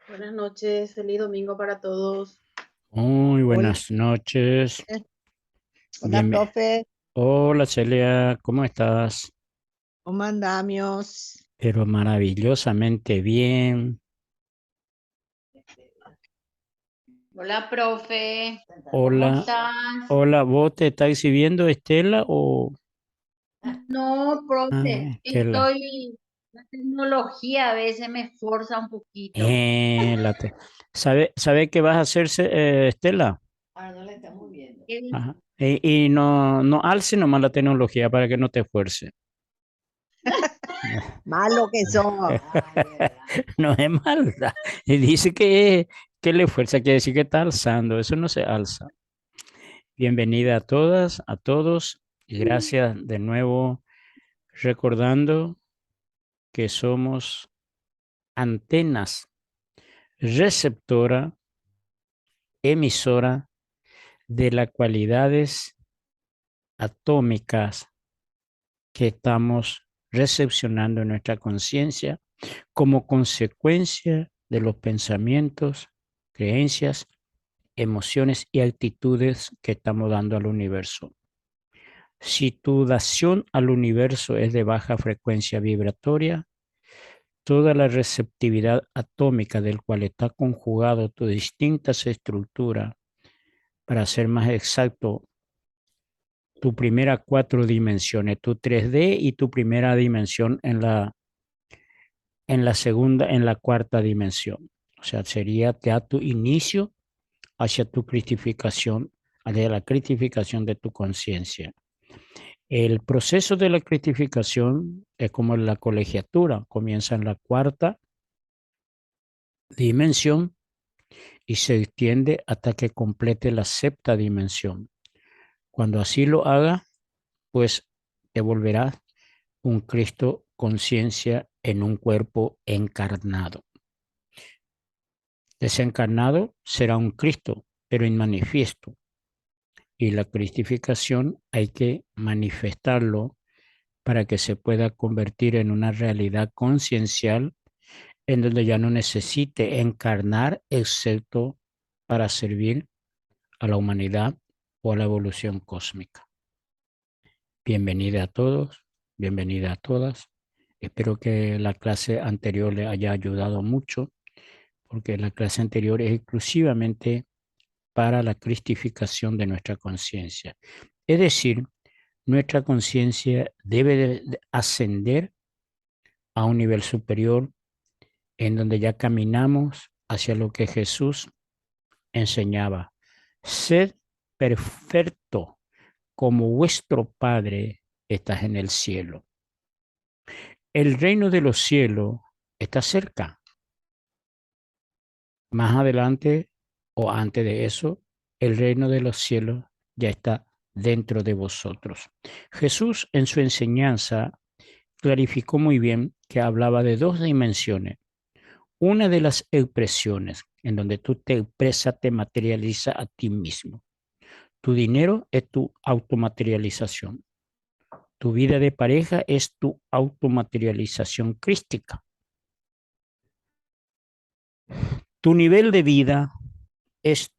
Buenas noches, feliz domingo para todos. Muy Hola, buenas noches. hola, Bien. profe. Hola Celia, ¿cómo estás? ¿Cómo andamos? Pero maravillosamente bien. Hola, profe. ¿Cómo Hola, estás? hola, ¿vos te estás exhibiendo, Estela? O No, profe, Estela. la tecnología a veces me esforza un poquito. La te- ¿Sabe qué vas a hacerse, Estela? ¿Qué? Ajá. Y no alce nomás la tecnología para que no te esfuerce. Malo que sos. No es maldad. Y dice que le fuerza, quiere decir que está alzando. Eso no se alza. Bienvenida a todas, a todos, y gracias de nuevo, recordando que somos antenas receptora, emisora de las cualidades atómicas que estamos recepcionando en nuestra conciencia como consecuencia de los pensamientos, creencias, emociones y actitudes que estamos dando al universo. Si tu dación al universo es de baja frecuencia vibratoria, toda la receptividad atómica del cual está conjugado tus distintas estructuras, para ser más exacto, tu primera cuatro dimensiones, tu 3D y tu primera dimensión en la segunda, en la cuarta dimensión. O sea, sería ya tu inicio hacia tu cristificación, hacia la cristificación de tu conciencia. El proceso de la cristificación es como la colegiatura, comienza en la cuarta dimensión y se extiende hasta que complete la sexta dimensión. Cuando así lo haga, pues te volverás un Cristo conciencia en un cuerpo encarnado. Desencarnado será un Cristo, pero inmanifiesto. Y la cristificación hay que manifestarlo para que se pueda convertir en una realidad conciencial en donde ya no necesite encarnar excepto para servir a la humanidad o a la evolución cósmica. Bienvenida a todos, bienvenida a todas. Espero que la clase anterior le haya ayudado mucho, porque la clase anterior es exclusivamente para la cristificación de nuestra conciencia. Es decir, nuestra conciencia debe de ascender a un nivel superior en donde ya caminamos hacia lo que Jesús enseñaba. Sed perfecto como vuestro Padre está en el cielo. El reino de los cielos está cerca. Más adelante o antes de eso, el reino de los cielos ya está dentro de vosotros. Jesús en su enseñanza clarificó muy bien que hablaba de dos dimensiones. Una de las expresiones en donde tú te expresas, te materializa a ti mismo. Tu dinero es tu automaterialización. Tu vida de pareja es tu automaterialización crística. Tu nivel de vida es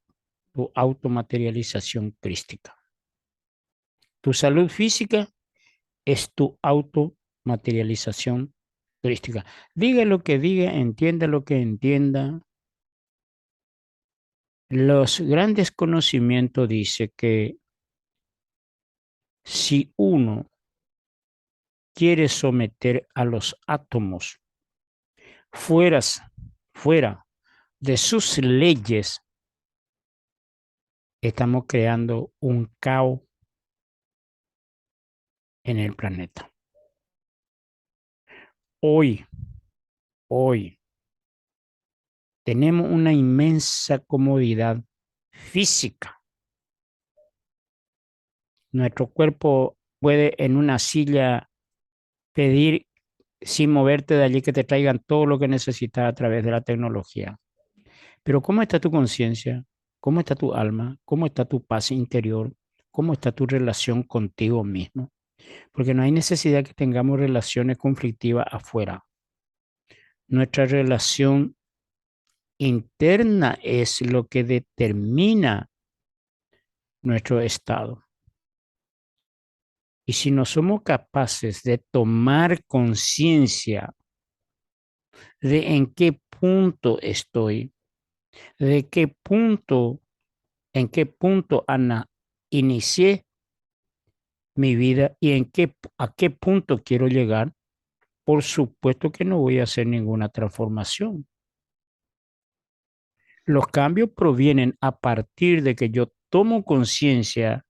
tu automaterialización crística. Tu salud física es tu automaterialización crística. Diga lo que diga, entienda lo que entienda. Los grandes conocimientos dicen que si uno quiere someter a los átomos fueras, fuera de sus leyes, estamos creando un caos en el planeta. Hoy, hoy, tenemos una inmensa comodidad física. Nuestro cuerpo puede en una silla pedir sin moverte de allí que te traigan todo lo que necesitas a través de la tecnología. Pero ¿cómo está tu conciencia? ¿Cómo está tu alma? ¿Cómo está tu paz interior? ¿Cómo está tu relación contigo mismo? Porque no hay necesidad que tengamos relaciones conflictivas afuera. Nuestra relación interna es lo que determina nuestro estado. Y si no somos capaces de tomar conciencia de en qué punto estoy, de qué punto, en qué punto inicié mi vida y a qué punto quiero llegar, por supuesto que no voy a hacer ninguna transformación. Los cambios provienen a partir de que yo tomo conciencia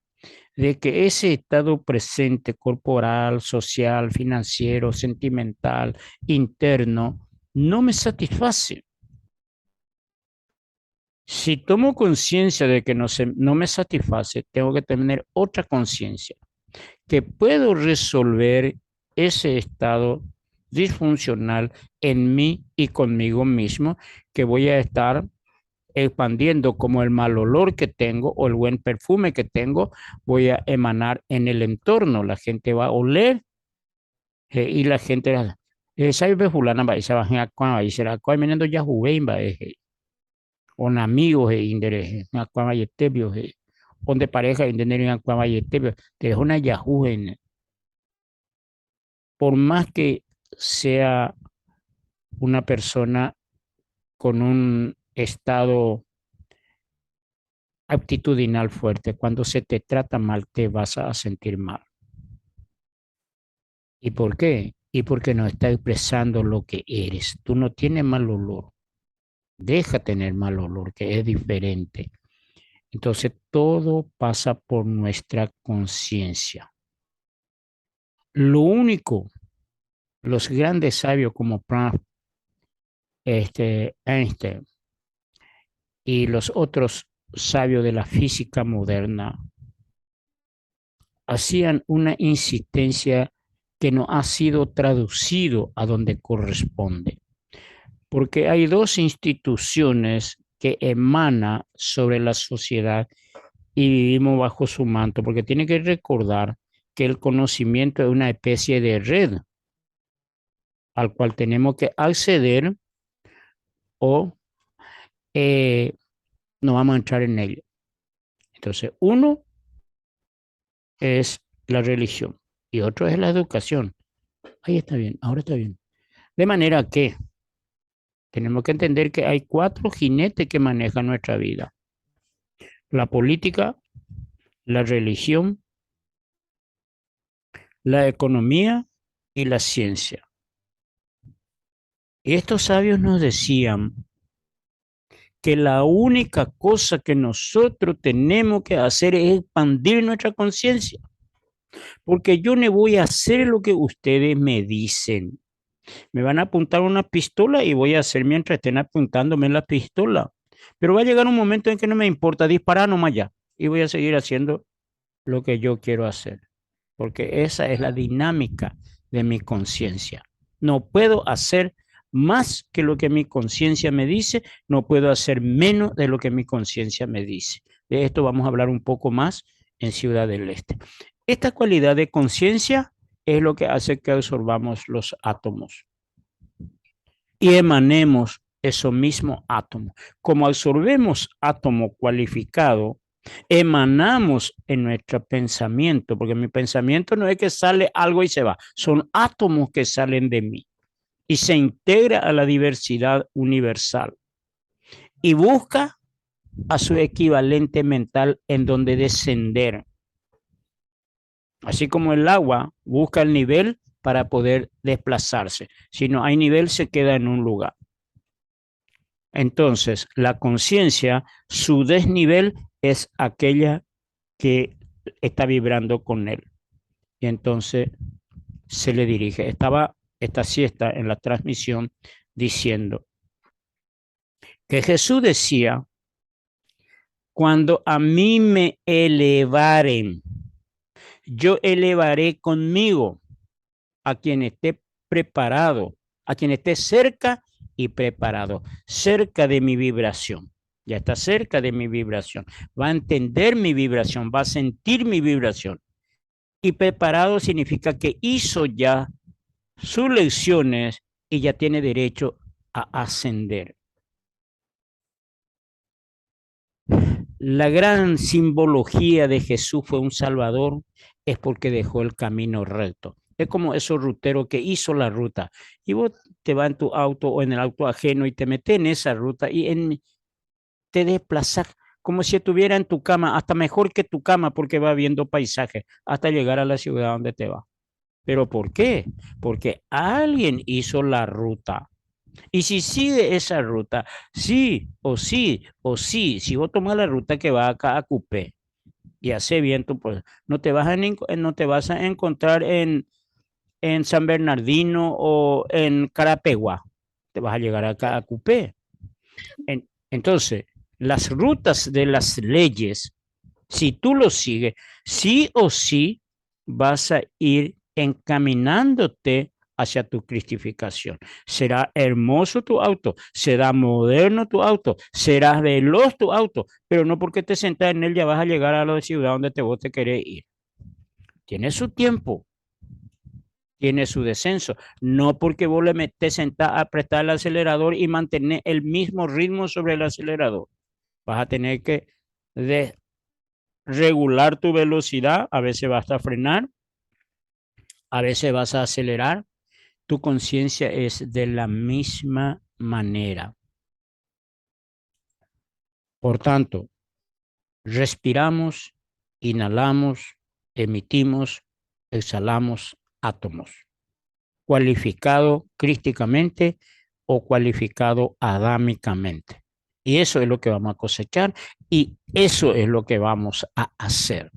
de que ese estado presente, corporal, social, financiero, sentimental, interno, no me satisface. Si tomo conciencia de que no me satisface, tengo que tener otra conciencia, que puedo resolver ese estado disfuncional en mí y conmigo mismo, que voy a estar expandiendo como el mal olor que tengo o el buen perfume que tengo, voy a emanar en el entorno. La gente va a oler y la gente, ¿sabe? Fulana va a ser va a ser acá, menendo ya jugué, va o amigos interés, acá va a tebio, donde pareja entender acá va a tebio, te dejo una yahoo por más que sea una persona con un estado aptitudinal fuerte, cuando se te trata mal te vas a sentir mal. ¿Y por qué? Y porque no estás expresando lo que eres. Tú no tienes mal olor. Deja tener mal olor, que es diferente. Entonces todo pasa por nuestra conciencia. Lo único, los grandes sabios como Einstein y los otros sabios de la física moderna hacían una insistencia que no ha sido traducido a donde corresponde, porque hay dos instituciones que emanan sobre la sociedad y vivimos bajo su manto, porque tiene que recordar que el conocimiento es una especie de red al cual tenemos que acceder o no vamos a entrar en ello. Entonces, uno es la religión y otro es la educación. Ahí está bien, ahora está bien. De manera que tenemos que entender que hay 4 jinetes que manejan nuestra vida: la política, la religión, la economía y la ciencia. Y estos sabios nos decían que la única cosa que nosotros tenemos que hacer es expandir nuestra conciencia, porque yo no voy a hacer lo que ustedes me dicen. Me van a apuntar una pistola y voy a hacer mientras estén apuntándome la pistola. Pero va a llegar un momento en que no me importa disparar nomás ya y voy a seguir haciendo lo que yo quiero hacer, porque esa es la dinámica de mi conciencia. No puedo hacer más que lo que mi conciencia me dice, no puedo hacer menos de lo que mi conciencia me dice. De esto vamos a hablar un poco más en Ciudad del Este. Esta cualidad de conciencia es lo que hace que absorbamos los átomos y emanemos esos mismos átomos. Como absorbemos átomo cualificado, emanamos en nuestro pensamiento, porque mi pensamiento no es que sale algo y se va, son átomos que salen de mí y se integra a la diversidad universal y busca a su equivalente mental en donde descender. Así como el agua busca el nivel para poder desplazarse. Si no hay nivel, se queda en un lugar. Entonces, la conciencia, su desnivel es aquella que está vibrando con él. Y entonces se le dirige. Estaba esta siesta en la transmisión diciendo que Jesús decía: cuando a mí me elevaren, yo elevaré conmigo a quien esté preparado, a quien esté cerca y preparado, cerca de mi vibración. Ya está cerca de mi vibración. Va a entender mi vibración, va a sentir mi vibración. Y preparado significa que hizo ya sus lecciones y ya tiene derecho a ascender. la gran simbología de Jesús fue un Salvador, es porque dejó el camino recto. Es como esos ruteros que hizo la ruta y vos te vas en tu auto o en el auto ajeno y te metes en esa ruta y te desplazas como si estuviera en tu cama, hasta mejor que tu cama porque va viendo paisajes hasta llegar a la ciudad donde te va. ¿Pero por qué? Porque alguien hizo la ruta. Y si sigue esa ruta, sí, o sí, o sí, si vos tomas la ruta que va acá a Cupé y hace viento, pues no te vas a encontrar en San Bernardino o en Carapegua. Te vas a llegar acá a Cupé. Entonces, las rutas de las leyes, si tú lo sigues, sí o sí vas a ir encaminándote hacia tu cristificación. Será hermoso tu auto, será moderno tu auto, será veloz tu auto, pero no porque te sentas en él ya vas a llegar a la ciudad donde vos te querés ir. Tiene su tiempo, tiene su descenso, no porque vos te sentás a apretar el acelerador y mantener el mismo ritmo sobre el acelerador. Vas a tener que regular tu velocidad, a veces vas a frenar, a veces vas a acelerar. Tu conciencia es de la misma manera. Por tanto, respiramos, inhalamos, emitimos, exhalamos átomos, cualificado crísticamente o cualificado adámicamente. Y eso es lo que vamos a cosechar y eso es lo que vamos a hacer.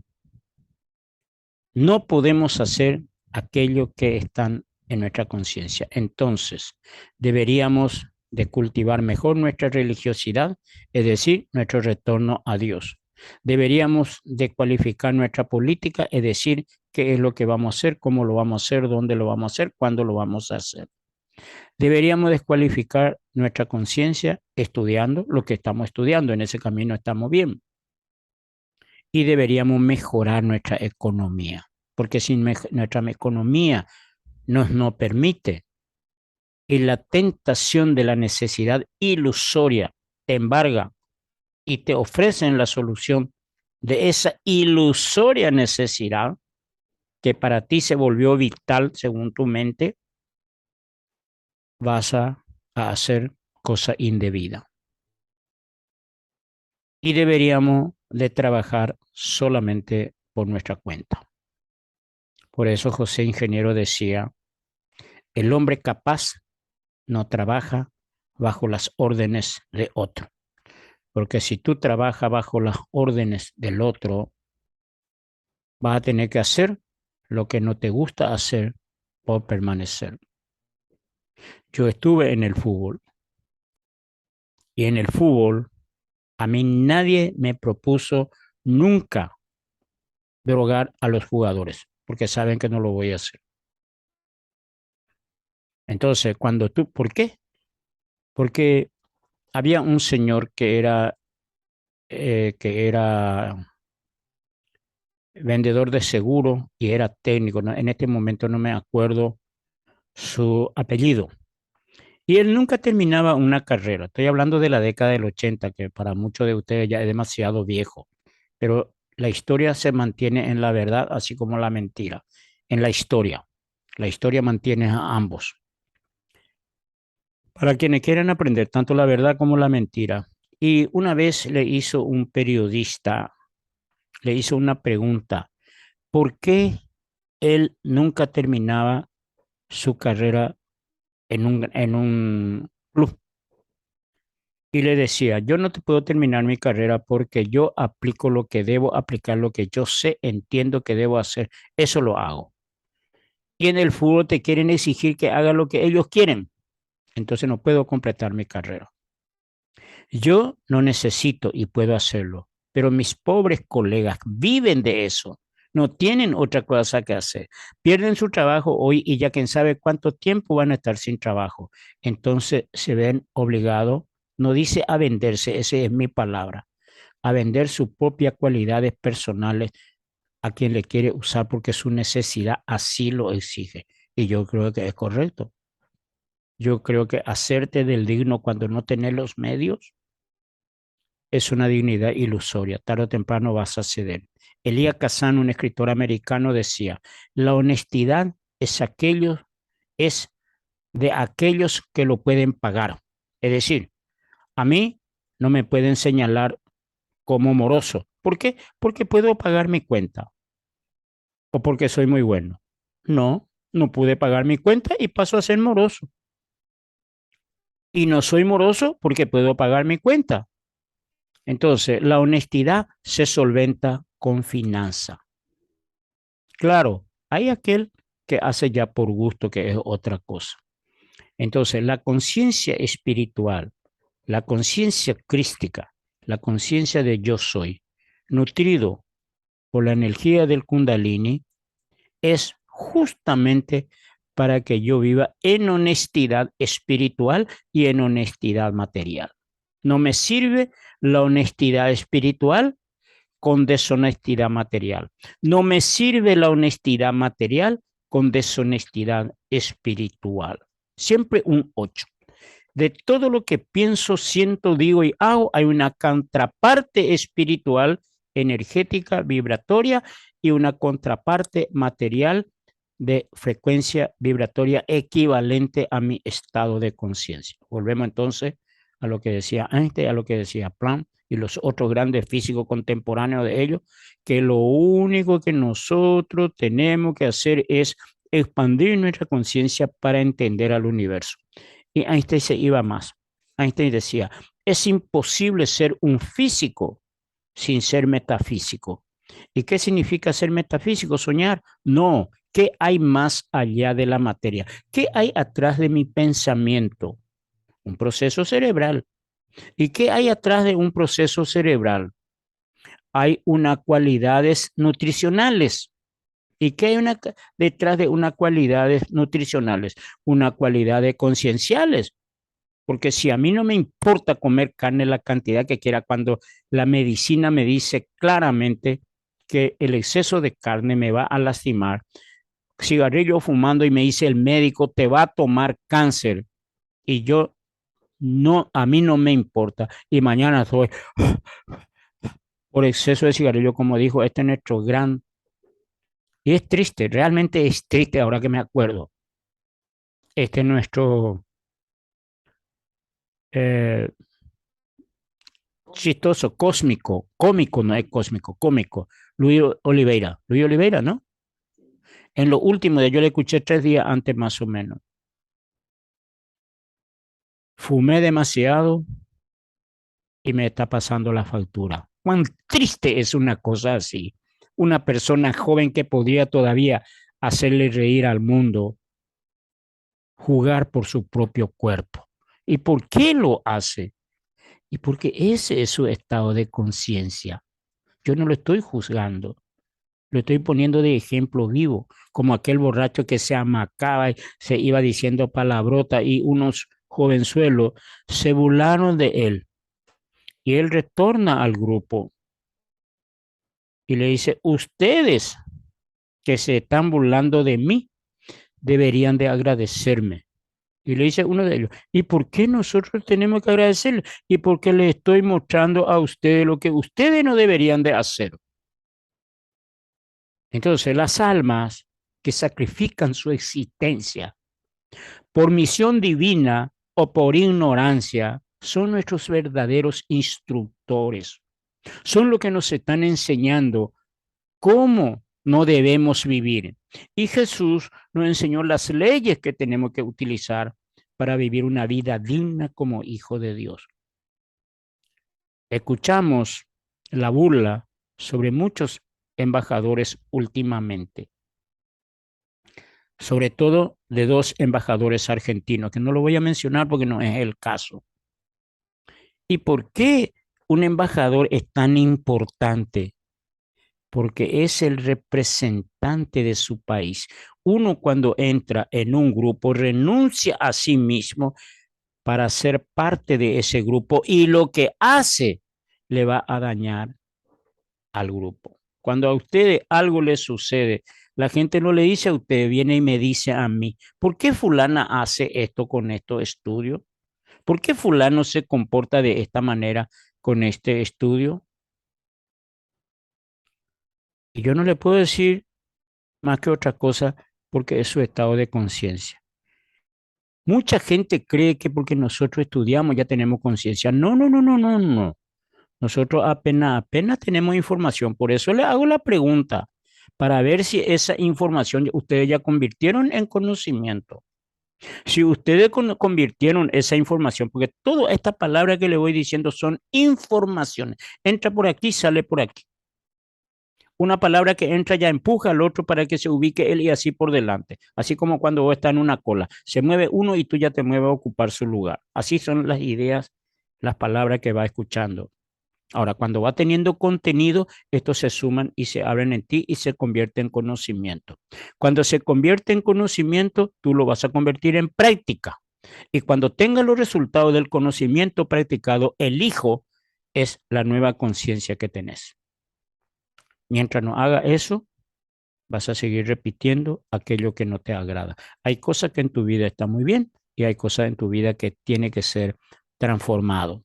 No podemos hacer aquello que están en nuestra conciencia. Entonces, deberíamos de cultivar mejor nuestra religiosidad, es decir, nuestro retorno a Dios. Deberíamos de cualificar nuestra política, es decir, qué es lo que vamos a hacer, cómo lo vamos a hacer, dónde lo vamos a hacer, cuándo lo vamos a hacer. Deberíamos descualificar nuestra conciencia estudiando lo que estamos estudiando. En ese camino estamos bien. Y deberíamos mejorar nuestra economía, porque si nuestra economía nos permite y la tentación de la necesidad ilusoria te embarga y te ofrecen la solución de esa ilusoria necesidad que para ti se volvió vital según tu mente, vas a hacer cosa indebida. Y deberíamos de trabajar solamente por nuestra cuenta. Por eso José Ingeniero decía, el hombre capaz no trabaja bajo las órdenes de otro. Porque si tú trabajas bajo las órdenes del otro, vas a tener que hacer lo que no te gusta hacer por permanecer. Yo estuve en el fútbol y en el fútbol a mí nadie me propuso nunca drogar a los jugadores porque saben que no lo voy a hacer. Entonces, ¿por qué? Porque había un señor que era vendedor de seguro y era técnico, ¿no? En este momento no me acuerdo su apellido. Y él nunca terminaba una carrera. Estoy hablando de la década del 80, que para muchos de ustedes ya es demasiado viejo. Pero la historia se mantiene en la verdad, así como la mentira. En la historia. La historia mantiene a ambos. Para quienes quieren aprender tanto la verdad como la mentira. Y una vez le hizo un periodista, le hizo una pregunta. ¿Por qué él nunca terminaba su carrera en un club? Y le decía, yo no te puedo terminar mi carrera porque yo aplico lo que debo aplicar, lo que yo sé, entiendo que debo hacer, eso lo hago. Y en el fútbol te quieren exigir que haga lo que ellos quieren, entonces no puedo completar mi carrera. Yo no necesito y puedo hacerlo, pero mis pobres colegas viven de eso. No tienen otra cosa que hacer. Pierden su trabajo hoy y ya quién sabe cuánto tiempo van a estar sin trabajo. Entonces se ven obligados, no dice a venderse, esa es mi palabra, a vender sus propias cualidades personales a quien le quiere usar porque su necesidad así lo exige. Y yo creo que es correcto. Yo creo que hacerte del digno cuando no tenés los medios es una dignidad ilusoria. Tarde o temprano vas a ceder. Elia Kazan, un escritor americano, decía, la honestidad es de aquellos que lo pueden pagar. Es decir, a mí no me pueden señalar como moroso. ¿Por qué? Porque puedo pagar mi cuenta o porque soy muy bueno. No, no pude pagar mi cuenta y paso a ser moroso. Y no soy moroso porque puedo pagar mi cuenta. Entonces, la honestidad se solventa con finanza. Claro, hay aquel que hace ya por gusto, que es otra cosa. Entonces, la conciencia espiritual, la conciencia crística, la conciencia de yo soy, nutrido por la energía del Kundalini, es justamente para que yo viva en honestidad espiritual y en honestidad material. No me sirve la honestidad espiritual con deshonestidad material. No me sirve la honestidad material con deshonestidad espiritual. Siempre un 8. De todo lo que pienso, siento, digo y hago, hay una contraparte espiritual, energética, vibratoria y una contraparte material de frecuencia vibratoria equivalente a mi estado de conciencia. Volvemos entonces a lo que decía Einstein, a lo que decía Planck y los otros grandes físicos contemporáneos de ellos, que lo único que nosotros tenemos que hacer es expandir nuestra conciencia para entender al universo. Y Einstein se iba más. Einstein decía, es imposible ser un físico sin ser metafísico. ¿Y qué significa ser metafísico? Soñar. No, ¿qué hay más allá de la materia? ¿Qué hay atrás de mi pensamiento? Un proceso cerebral. ¿Y qué hay atrás de un proceso cerebral? Hay unas cualidades nutricionales. ¿Y qué hay detrás de unas cualidades nutricionales? Unas cualidades concienciales. Porque si a mí no me importa comer carne la cantidad que quiera, cuando la medicina me dice claramente que el exceso de carne me va a lastimar, cigarrillo fumando y me dice el médico te va a tomar cáncer y yo no, a mí no me importa y mañana soy por exceso de cigarrillo, como dijo, este es nuestro gran, y es triste, realmente es triste ahora que me acuerdo, este es nuestro eh, chistoso, cósmico, cómico, no es cósmico, cómico, Luis Oliveira, ¿no? En lo último de yo le escuché 3 días antes más o menos. Fumé demasiado y me está pasando la factura. Cuán triste es una cosa así. Una persona joven que podría todavía hacerle reír al mundo, jugar por su propio cuerpo. ¿Y por qué lo hace? Y porque ese es su estado de conciencia. Yo no lo estoy juzgando, lo estoy poniendo de ejemplo vivo, como aquel borracho que se amacaba y se iba diciendo palabrota y unos jovenzuelos se burlaron de él. Y él retorna al grupo y le dice, ustedes que se están burlando de mí deberían de agradecerme. Y le dice uno de ellos, ¿y por qué nosotros tenemos que agradecerle? Y porque le estoy mostrando a ustedes lo que ustedes no deberían de hacer. Entonces, las almas que sacrifican su existencia por misión divina o por ignorancia son nuestros verdaderos instructores. Son los que nos están enseñando cómo no debemos vivir. Y Jesús nos enseñó las leyes que tenemos que utilizar para vivir una vida digna como hijo de Dios. Escuchamos la burla sobre muchos embajadores últimamente, sobre todo de 2 embajadores argentinos, que no lo voy a mencionar porque no es el caso. ¿Y por qué un embajador es tan importante? Porque es el representante de su país. Uno cuando entra en un grupo renuncia a sí mismo para ser parte de ese grupo y lo que hace le va a dañar al grupo. Cuando a usted algo le sucede, la gente no le dice a usted, viene y me dice a mí, ¿por qué fulana hace esto con estos estudios? ¿Por qué fulano se comporta de esta manera con este estudio. Y yo no le puedo decir más que otra cosa porque es su estado de conciencia. Mucha gente cree que porque nosotros estudiamos ya tenemos conciencia. No, no, no, no, no, no. Nosotros apenas tenemos información. Por eso le hago la pregunta para ver si esa información ustedes ya convirtieron en conocimiento. Si ustedes convirtieron esa información, porque todas estas palabras que le voy diciendo son informaciones. Entra por aquí, sale por aquí. Una palabra que entra ya empuja al otro para que se ubique él y así por delante. Así como cuando vos estás en una cola. Se mueve uno y tú ya te mueves a ocupar su lugar. Así son las ideas, las palabras que va escuchando. Ahora, cuando va teniendo contenido, estos se suman y se abren en ti y se convierte en conocimiento. Cuando se convierte en conocimiento, tú lo vas a convertir en práctica. Y cuando tenga los resultados del conocimiento practicado, el hijo es la nueva conciencia que tenés. Mientras no haga eso, vas a seguir repitiendo aquello que no te agrada. Hay cosas que en tu vida están muy bien y hay cosas en tu vida que tiene que ser transformado.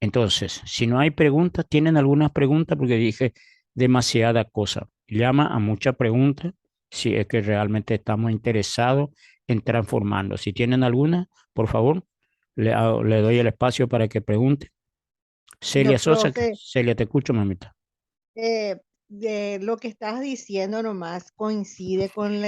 Entonces, si no hay preguntas, ¿tienen algunas preguntas? Porque dije demasiada cosa. Llama a muchas preguntas si es que realmente estamos interesados en transformarnos. Si tienen alguna, por favor, le doy el espacio para que pregunte. Celia Sosa, profe, Celia, te escucho, mamita. de lo que estás diciendo nomás coincide con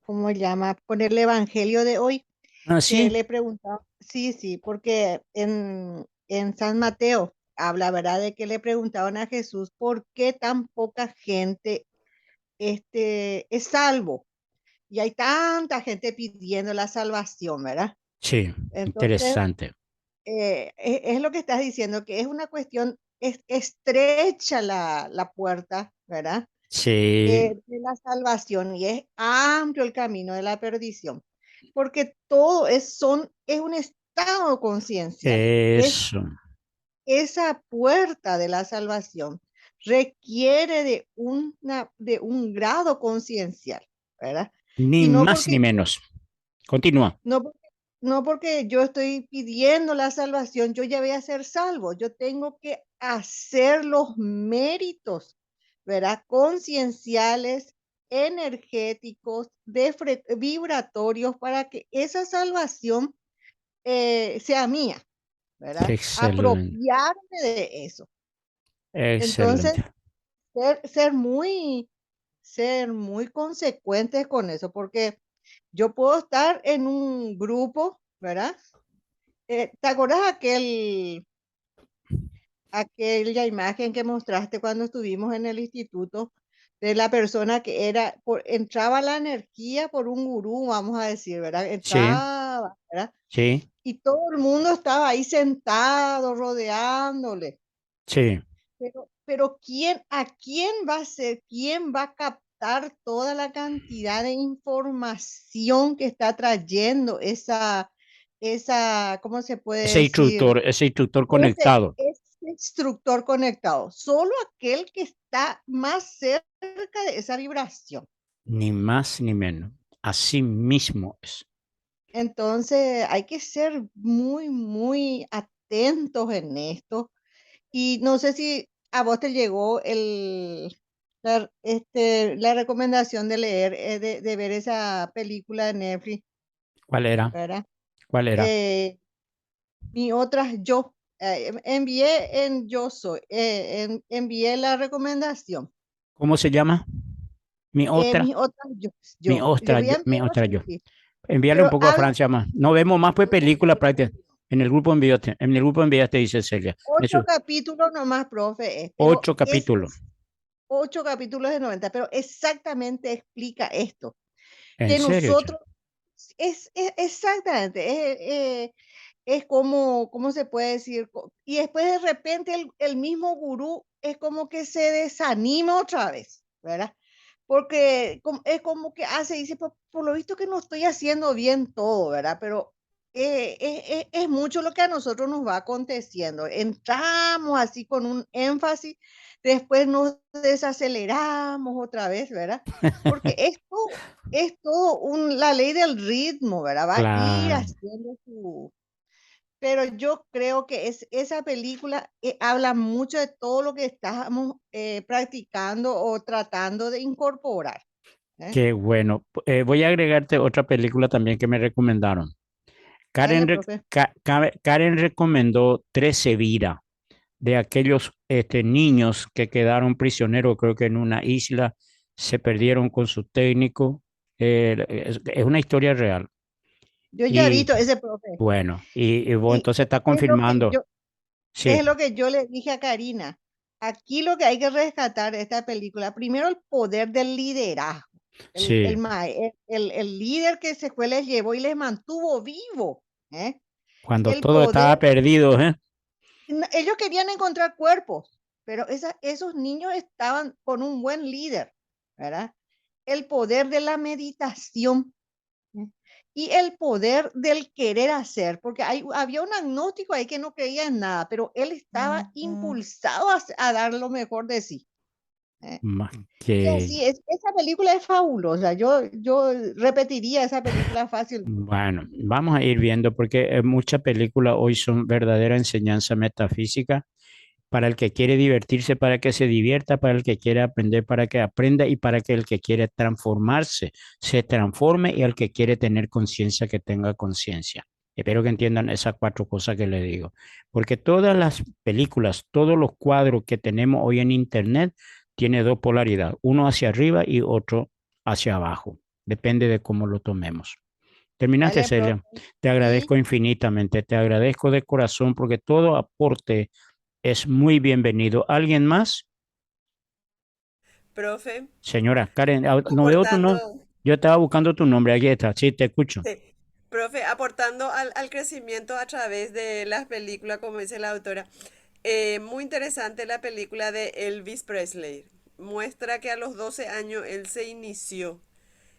¿cómo se llama? Con el evangelio de hoy, Ah, que sí, le preguntaba, sí, porque en San Mateo habla, ¿verdad? De que le preguntaban a Jesús, ¿por qué tan poca gente es salvo? Y hay tanta gente pidiendo la salvación, ¿verdad? sí, Entonces, interesante. es lo que estás diciendo, que es una cuestión, es estrecha la puerta, ¿verdad? Sí, De la salvación y es amplio el camino de la perdición, porque todo es un estado conciencial. eso. Esa puerta de la salvación requiere de un grado conciencial, ¿verdad? Ni Y no más porque ni menos. Continúa. No porque, no porque yo estoy pidiendo la salvación, yo ya voy a ser salvo. Yo tengo que hacer los méritos, ¿verdad? Concienciales, energéticos, vibratorios, para que esa salvación sea mía, ¿verdad? Excelente, Apropiarme de eso. Entonces, excelente. ser, ser muy, ser muy consecuentes con eso, porque yo puedo estar en un grupo, ¿verdad? ¿Te acuerdas aquella imagen que mostraste cuando estuvimos en el instituto de la persona que entraba la energía por un gurú, vamos a decir, ¿verdad? Sí, Entraba, ¿verdad? sí, Y todo el mundo estaba ahí sentado, rodeándole. sí. Pero ¿a quién va a ser? ¿Quién va a captar toda la cantidad de información que está trayendo ¿cómo se puede decir? Ese instructor Ese, conectado. ese instructor conectado. Solo aquel que está más cerca de esa vibración. Ni más ni menos. Así mismo es. Entonces hay que ser muy, muy atentos en esto. Y no sé si a vos te llegó la recomendación de leer, de ver esa película de Netflix, ¿Cuál era? ¿verdad? ¿Cuál era? Eh, Mi otras yo. Envié envié la recomendación. ¿Cómo se llama? Mi otra, Mis otras le voy a mi enviar otra yo. así, Envíale un pero poco a algo Francia más. No vemos más pues películas prácticas. En el grupo enviaste, dice Celia. ocho Eso, capítulos nomás, profe, pero 8 capítulos. 8 capítulos de 90, pero exactamente explica esto, ¿En que serio, che? nosotros, exactamente, es como, ¿cómo se puede decir? Y después de repente el mismo gurú es como que se desanima otra vez, ¿verdad? Porque es como que dice, por lo visto que no estoy haciendo bien todo, ¿verdad? Pero es mucho lo que a nosotros nos va aconteciendo. Entramos así con un énfasis, después nos desaceleramos otra vez, ¿verdad? Porque esto es todo la ley del ritmo, ¿verdad? Va a ir Claro. haciendo su... pero yo creo que esa película habla mucho de todo lo que estamos practicando o tratando de incorporar. Qué bueno. Voy a agregarte otra película también que me recomendaron. Dale, Karen, profe. Karen recomendó 13 vidas de aquellos niños que quedaron prisioneros, creo que en una isla, se perdieron con su técnico. Es una historia real. Yo ya he Y visto ese, profe. bueno, y vos Y entonces está es lo que confirmando. yo, Sí, es lo que yo le dije a Karina. Aquí lo que hay que rescatar de esta película, primero el poder del liderazgo. sí. El líder que se fue les llevó y les mantuvo vivo. ¿eh? Cuando El todo poder, estaba perdido, ¿eh? ellos querían encontrar cuerpos, pero esos niños estaban con un buen líder, ¿verdad? El poder de la meditación. ¿eh? Y el poder del querer hacer, porque había un agnóstico ahí que no creía en nada, pero él estaba impulsado a dar lo mejor de sí. ¿eh? Más Y que, así es, esa película es fabulosa. Yo repetiría esa película fácil. bueno, vamos a ir viendo porque muchas películas hoy son verdadera enseñanza metafísica para el que quiere divertirse, para que se divierta, para el que quiere aprender, para que aprenda y para que el que quiere transformarse se transforme y el que quiere tener conciencia que tenga conciencia. Espero que entiendan esas cuatro cosas que le digo, porque todas las películas, todos los cuadros que tenemos hoy en Internet tiene dos polaridades, uno hacia arriba y otro hacia abajo. Depende de cómo lo tomemos. Terminaste, Dale, profe. Celia. Te Sí, agradezco infinitamente, te agradezco de corazón porque todo aporte es muy bienvenido. ¿Alguien más? Profe, Señora Karen, no veo tu nombre. aportando, Yo estaba buscando tu nombre, aquí está. Sí, te escucho. sí, profe, aportando al crecimiento a través de las películas, como dice la autora. Muy interesante la película de Elvis Presley. Muestra que a los 12 años él se inició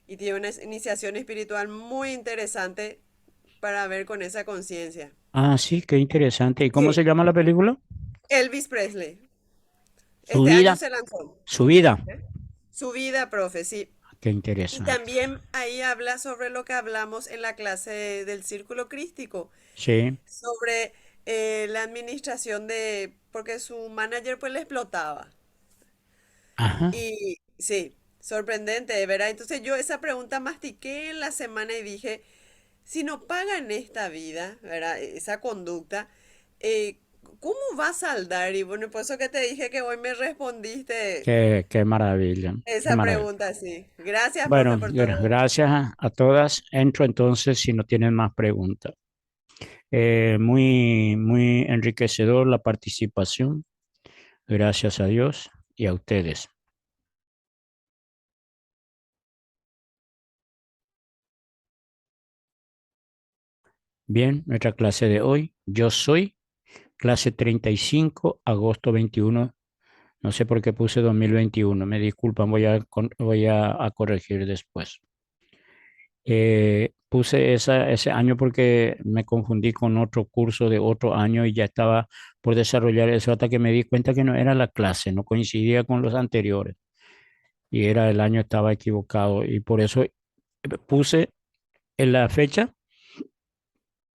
y tiene una iniciación espiritual muy interesante para ver con esa conciencia. Ah, sí, qué interesante. ¿Y cómo se Sí, llama la película? Elvis Presley. Su Este año vida, se lanzó. su vida. Su vida, profe, sí. Qué Y interesante. también ahí habla sobre lo que hablamos en la clase del círculo crístico, Sí, sobre la administración porque su manager pues le explotaba. ajá. Y sí, sorprendente, ¿verdad? Entonces yo esa pregunta mastiqué en la semana y dije, si no pagan esta vida, ¿verdad? Esa conducta, eh, ¿cómo va a saldar? Y bueno, por eso que te dije que hoy me respondiste Qué maravilla, qué esa maravilla. pregunta, sí. Gracias, profe, Bueno, por todo. gracias a todas. Entro entonces si no tienen más preguntas. Muy enriquecedor la participación. Gracias a Dios y a ustedes. Bien, nuestra clase de hoy, yo soy, clase 35, agosto 21. No sé por qué puse 2021. Me disculpan, voy a corregir después. Puse ese año porque me confundí con otro curso de otro año y ya estaba por desarrollar eso hasta que me di cuenta que no era la clase, no coincidía con los anteriores y era el año estaba equivocado y por eso puse en la fecha,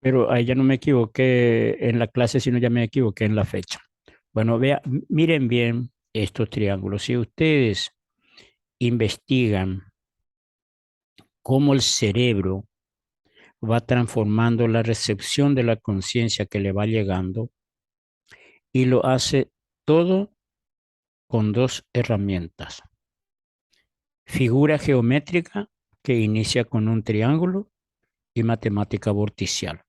pero ahí ya no me equivoqué en la clase, sino ya me equivoqué en la fecha. Bueno, miren bien estos triángulos. Si ustedes investigan cómo el cerebro va transformando la recepción de la conciencia que le va llegando y lo hace todo con dos herramientas. Figura geométrica que inicia con un triángulo y matemática vorticial,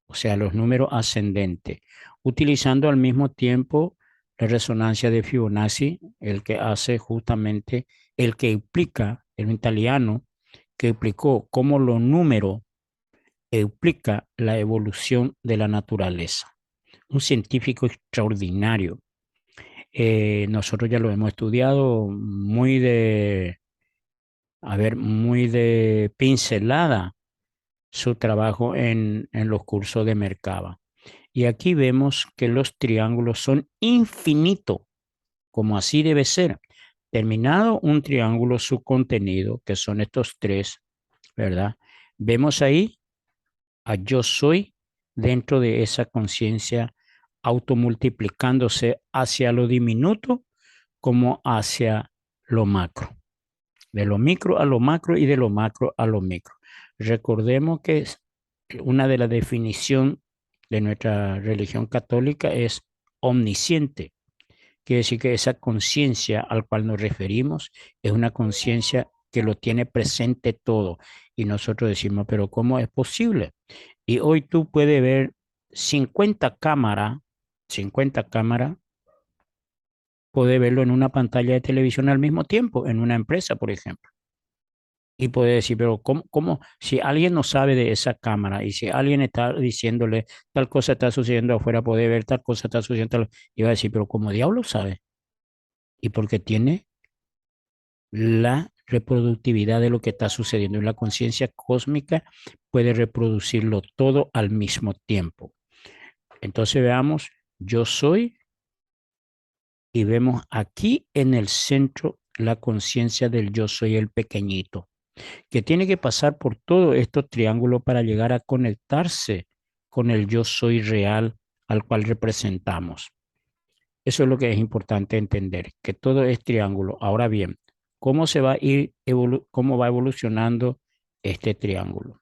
o sea, los números ascendentes, utilizando al mismo tiempo la resonancia de Fibonacci, el que hace justamente, el que explica, el italiano, que explicó cómo los números explica la evolución de la naturaleza. Un científico extraordinario. Nosotros ya lo hemos estudiado muy de pincelada su trabajo en los cursos de Mercaba. Y aquí vemos que los triángulos son infinitos, como así debe ser. Terminado un triángulo, su contenido, que son estos tres, ¿verdad? Vemos ahí a yo soy dentro de esa conciencia automultiplicándose hacia lo diminuto como hacia lo macro, de lo micro a lo macro y de lo macro a lo micro. Recordemos que una de las definiciones de nuestra religión católica es omnisciente. Quiere decir que esa conciencia al cual nos referimos es una conciencia que lo tiene presente todo. Y nosotros decimos, pero ¿cómo es posible? Y hoy tú puedes ver 50 cámaras, puedes verlo en una pantalla de televisión al mismo tiempo, en una empresa, por ejemplo. Y puede decir, pero ¿cómo? Si alguien no sabe de esa cámara y si alguien está diciéndole tal cosa está sucediendo afuera, puede ver tal cosa está sucediendo, y va a decir, pero ¿cómo diablo sabe? Y porque tiene la reproductividad de lo que está sucediendo en la conciencia cósmica, puede reproducirlo todo al mismo tiempo. Entonces veamos, yo soy, y vemos aquí en el centro la conciencia del yo soy el pequeñito, que tiene que pasar por todos estos triángulos para llegar a conectarse con el yo soy real al cual representamos. Eso es lo que es importante entender, que todo es triángulo. Ahora bien, ¿cómo cómo va evolucionando este triángulo?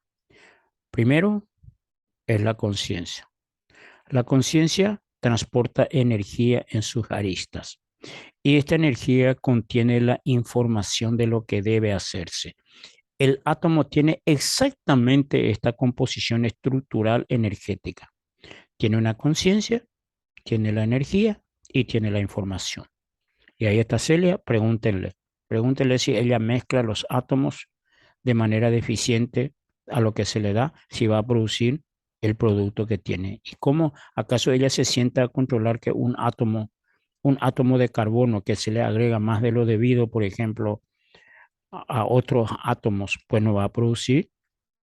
Primero es la conciencia. La conciencia transporta energía en sus aristas y esta energía contiene la información de lo que debe hacerse. El átomo tiene exactamente esta composición estructural energética. Tiene una conciencia, tiene la energía y tiene la información. Y ahí está Celia, pregúntenle si ella mezcla los átomos de manera deficiente a lo que se le da, si va a producir el producto que tiene. ¿Y cómo acaso ella se sienta a controlar que un átomo de carbono que se le agrega más de lo debido, por ejemplo, a otros átomos, pues no va a producir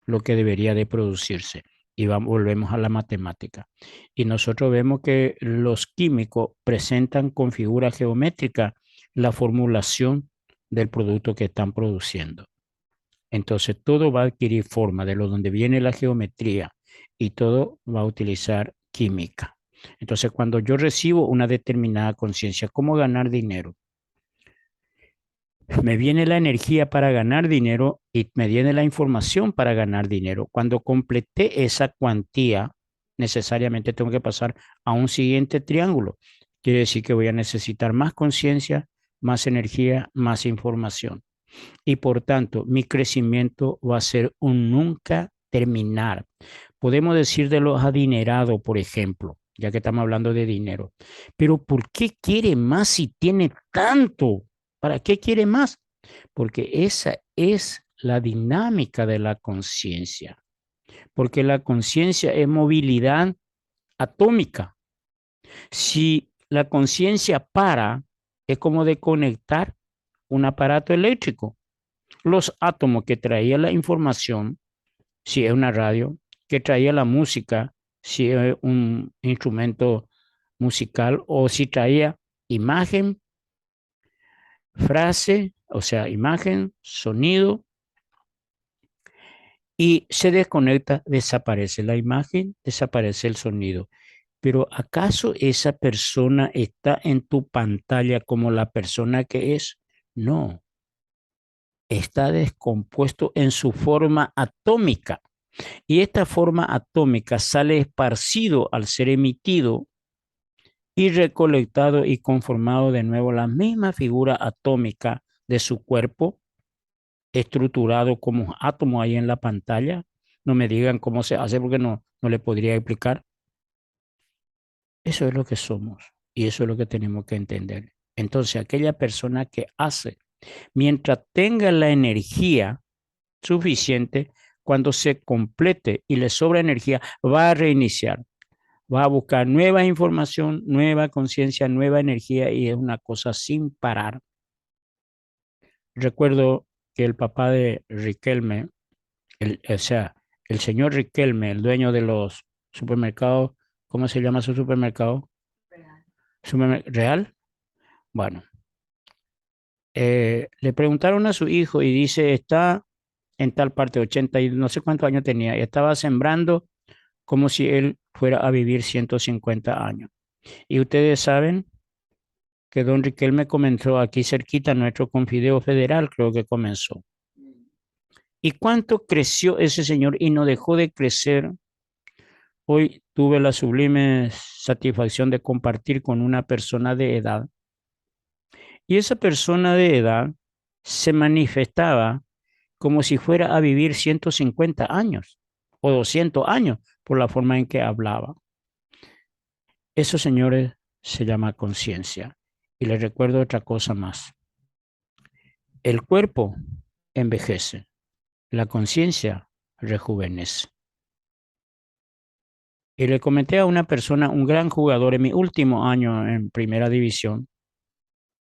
lo que debería de producirse? Y volvemos a la matemática. Y nosotros vemos que los químicos presentan con figura geométrica la formulación del producto que están produciendo. Entonces todo va a adquirir forma de lo donde viene la geometría y todo va a utilizar química. Entonces cuando yo recibo una determinada conciencia, ¿cómo ganar dinero? Me viene la energía para ganar dinero y me viene la información para ganar dinero. Cuando completé esa cuantía, necesariamente tengo que pasar a un siguiente triángulo. Quiere decir que voy a necesitar más conciencia, más energía, más información. Y por tanto, mi crecimiento va a ser un nunca terminar. Podemos decir de los adinerados, por ejemplo, ya que estamos hablando de dinero. Pero ¿por qué quiere más si tiene tanto? ¿Para qué quiere más? Porque esa es la dinámica de la conciencia. Porque la conciencia es movilidad atómica. Si la conciencia para, es como de conectar un aparato eléctrico. Los átomos que traía la información, si es una radio, que traía la música, si es un instrumento musical, o si traía imagen, frase, o sea, imagen, sonido, y se desconecta, desaparece la imagen, desaparece el sonido. Pero ¿acaso esa persona está en tu pantalla como la persona que es? No, está descompuesto en su forma atómica. Y esta forma atómica sale esparcido al ser emitido y recolectado y conformado de nuevo la misma figura atómica de su cuerpo, estructurado como átomo ahí en la pantalla. No me digan cómo se hace porque no le podría explicar. Eso es lo que somos y eso es lo que tenemos que entender. Entonces, aquella persona que hace, mientras tenga la energía suficiente, cuando se complete y le sobra energía, va a reiniciar, va a buscar nueva información, nueva conciencia, nueva energía y es una cosa sin parar. Recuerdo que el papá de Riquelme, o sea, el señor Riquelme, el dueño de los supermercados, ¿cómo se llama su supermercado? ¿Real? Bueno, le preguntaron a su hijo y dice, está en tal parte, 80 y no sé cuántos años tenía, y estaba sembrando como si él fuera a vivir 150 años. Y ustedes saben que don Riquelme comenzó aquí cerquita, nuestro Confideo Federal, creo que comenzó. ¿Y cuánto creció ese señor y no dejó de crecer? Hoy tuve la sublime satisfacción de compartir con una persona de edad. Y esa persona de edad se manifestaba como si fuera a vivir 150 años o 200 años por la forma en que hablaba. Eso, señores, se llama conciencia. Y les recuerdo otra cosa más. El cuerpo envejece, la conciencia rejuvenece. Y le comenté a una persona, un gran jugador en mi último año en primera división,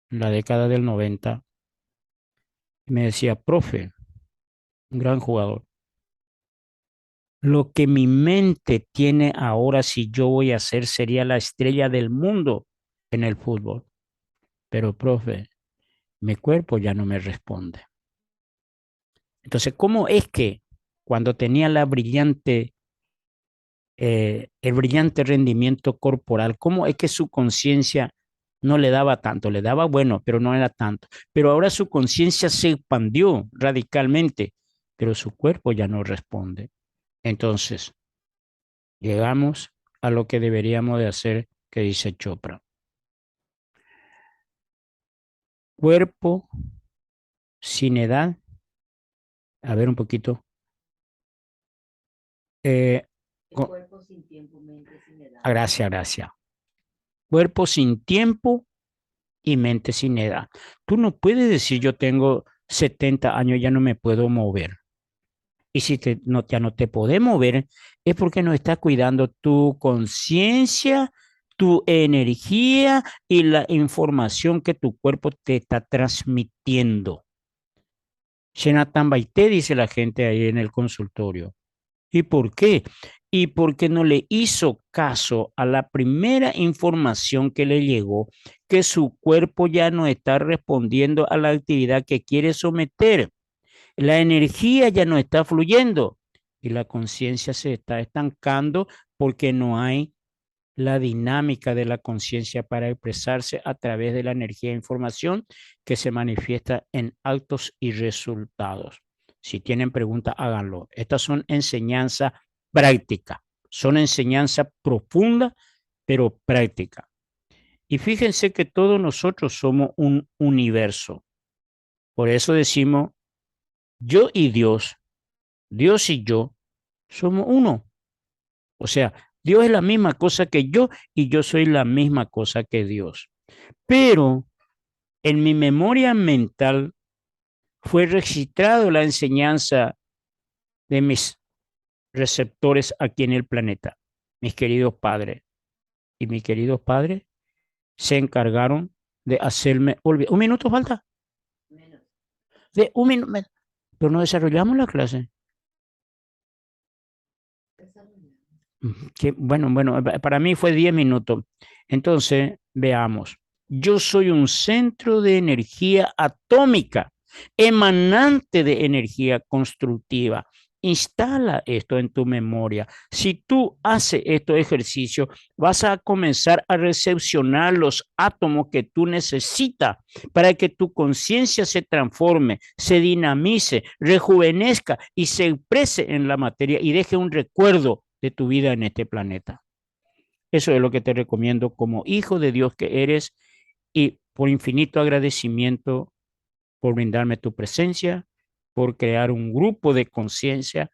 en la década del 90, me decía, profe, un gran jugador, lo que mi mente tiene ahora si yo voy a ser sería la estrella del mundo en el fútbol. Pero, profe, mi cuerpo ya no me responde. Entonces, ¿cómo es que cuando tenía el brillante rendimiento corporal, cómo es que su conciencia no le daba tanto? Le daba bueno, pero no era tanto. Pero ahora su conciencia se expandió radicalmente, pero su cuerpo ya no responde. Entonces, llegamos a lo que deberíamos de hacer, que dice Chopra. Cuerpo sin edad. A ver un poquito. El cuerpo sin tiempo, mente sin edad. Gracias, gracias. Cuerpo sin tiempo y mente sin edad. Tú no puedes decir yo tengo 70 años, ya no me puedo mover. Y si ya no te podés mover, es porque no estás cuidando tu conciencia, tu energía y la información que tu cuerpo te está transmitiendo. Shenatan Baite, dice la gente ahí en el consultorio. ¿Y por qué? Y porque no le hizo caso a la primera información que le llegó, que su cuerpo ya no está respondiendo a la actividad que quiere someter. La energía ya no está fluyendo y la conciencia se está estancando porque no hay la dinámica de la conciencia para expresarse a través de la energía e información que se manifiesta en actos y resultados. Si tienen preguntas, háganlo. Estas son enseñanzas prácticas, son enseñanzas profundas, pero prácticas. Y fíjense que todos nosotros somos un universo. Por eso decimos, yo y Dios, Dios y yo, somos uno. O sea, Dios es la misma cosa que yo y yo soy la misma cosa que Dios. Pero en mi memoria mental fue registrado la enseñanza de mis receptores aquí en el planeta, mis queridos padres. Y mis queridos padres se encargaron de hacerme olvidar. ¿Un minuto falta? Menos. De un minuto. Pero no desarrollamos la clase. Bueno, para mí fue 10 minutos. Entonces, veamos. Yo soy un centro de energía atómica, emanante de energía constructiva. Instala esto en tu memoria. Si tú haces estos ejercicios, vas a comenzar a recepcionar los átomos que tú necesitas para que tu conciencia se transforme, se dinamice, rejuvenezca y se exprese en la materia y deje un recuerdo de tu vida en este planeta. Eso es lo que te recomiendo como hijo de Dios que eres y por infinito agradecimiento por brindarme tu presencia, por crear un grupo de conciencia